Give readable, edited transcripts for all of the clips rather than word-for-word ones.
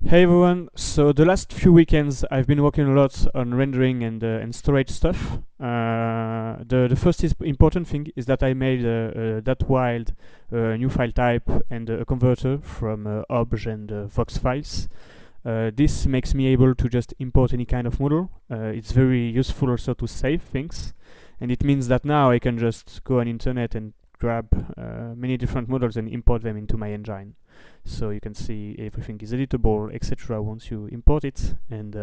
Hey everyone, so the last few weekends I've been working a lot on rendering and storage stuff. The first important thing is that I made that wild new file type and a converter from obj and vox files. This makes me able to just import any kind of model. It's very useful also to save things, and it means that now I can just go on internet and grab many different models and import them into my engine. So you can see everything is editable, etc. once you import it, and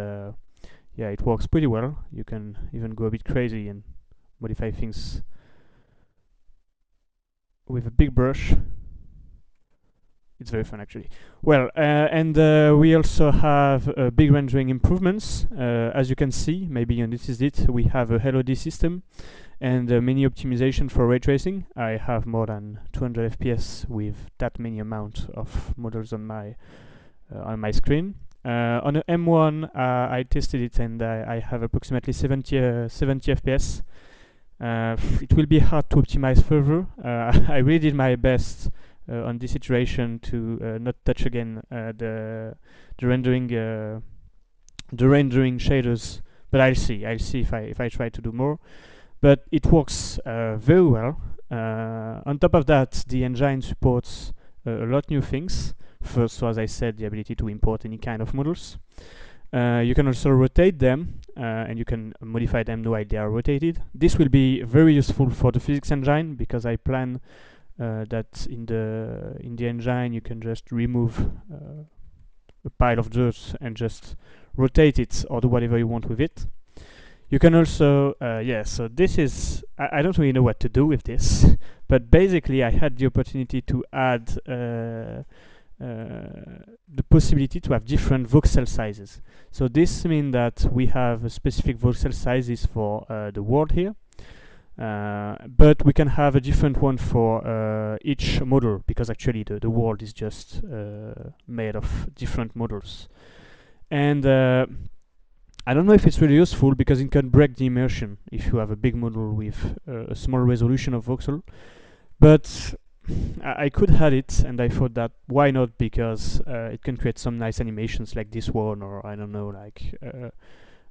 yeah, it works pretty well. You can even go a bit crazy and modify things with a big brush. It's very fun actually. Well, and we also have big rendering improvements. As you can see, maybe you noticed it, we have a LOD system and many optimization for ray tracing. I have more than 200 FPS with that many amount of models on my screen. On a M1, I tested it and I have approximately 70 FPS. It will be hard to optimize further. I really did my best on this iteration to not touch again the rendering shaders, but I'll see if I try to do more. But it works very well. On top of that, the engine supports a lot new things. First, so as I said, the ability to import any kind of models. You can also rotate them, and you can modify them while they are rotated. This will be very useful for the physics engine because I plan that in the engine you can just remove a pile of dirt and just rotate it or do whatever you want with it. You can also, yeah, so this is, I don't really know what to do with this, but basically I had the opportunity to add the possibility to have different voxel sizes. So this means that we have specific voxel sizes for the world here, but we can have a different one for each model because actually the world is just made of different models. And I don't know if it's really useful because it can break the immersion if you have a big model with a small resolution of voxel. But I could add it, and I thought that why not, because it can create some nice animations like this one, or I don't know, like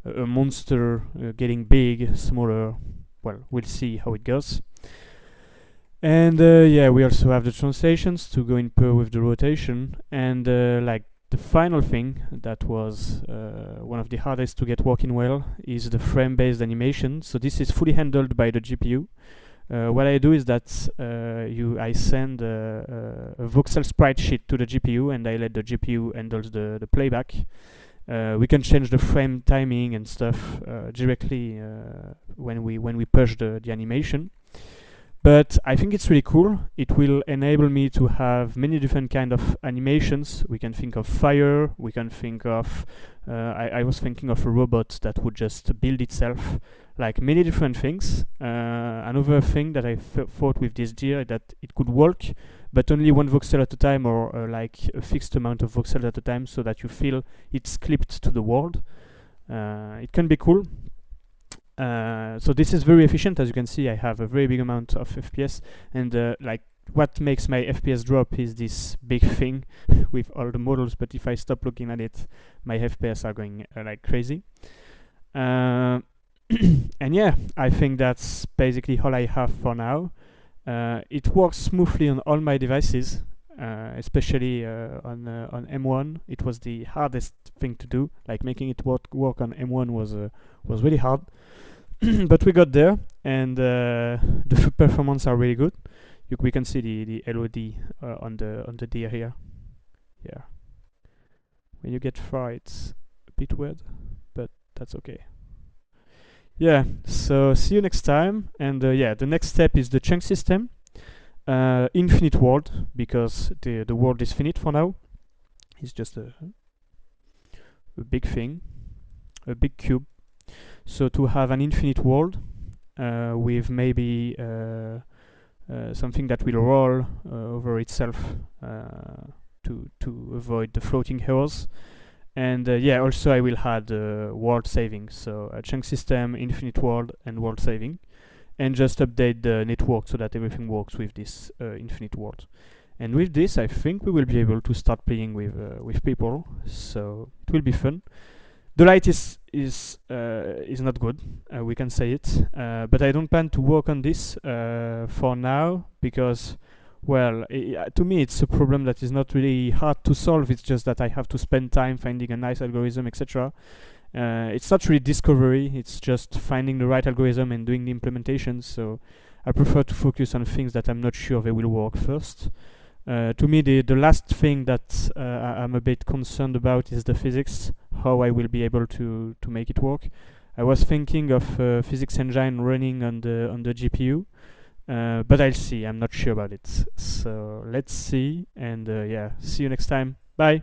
a monster getting big, smaller. Well, we'll see how it goes. And yeah, we also have the translations to go in pair with the rotation, and like the final thing that was one of the hardest to get working well is the frame-based animation. So this is fully handled by the GPU. What I do is that I send a voxel sprite sheet to the GPU, and I let the GPU handle the playback. We can change the frame timing and stuff directly when we push the animation. But I think it's really cool. It will enable me to have many different kind of animations. We can think of fire. We can think of I was thinking of a robot that would just build itself, like many different things. Another thing that I thought with this gear that it could work, but only one voxel at a time, or like a fixed amount of voxels at a time, so that you feel it's clipped to the world. It can be cool. So this is very efficient. As you can see, I have a very big amount of FPS, and like what makes my FPS drop is this big thing with all the models, but if I stop looking at it, my FPS are going like crazy. And yeah, I think that's basically all I have for now. It works smoothly on all my devices, especially on M1. It was the hardest thing to do. Like making it work on M1 was really hard, but we got there, and the performance are really good. We can see the LOD on the deer here. Yeah, when you get far, it's a bit weird, but that's okay. Yeah, so see you next time. And yeah, the next step is the chunk system. Infinite world, because the world is finite for now. It's just a big thing, a big cube. So to have an infinite world with maybe something that will roll over itself to avoid the floating errors. And yeah, also I will add world saving, so a chunk system, infinite world, and world saving, and just update the network so that everything works with this infinite world. And with this, I think we will be able to start playing with people, so it will be fun. The light is not good. We can say it, but I don't plan to work on this for now because, well, to me it's a problem that is not really hard to solve. It's just that I have to spend time finding a nice algorithm, etc. It's not really discovery. It's just finding the right algorithm and doing the implementation. So I prefer to focus on things that I'm not sure they will work first. To me, the last thing that I'm a bit concerned about is the physics, how I will be able to make it work. I was thinking of physics engine running on the GPU, but I'll see. I'm not sure about it. So let's see, and yeah, see you next time. Bye.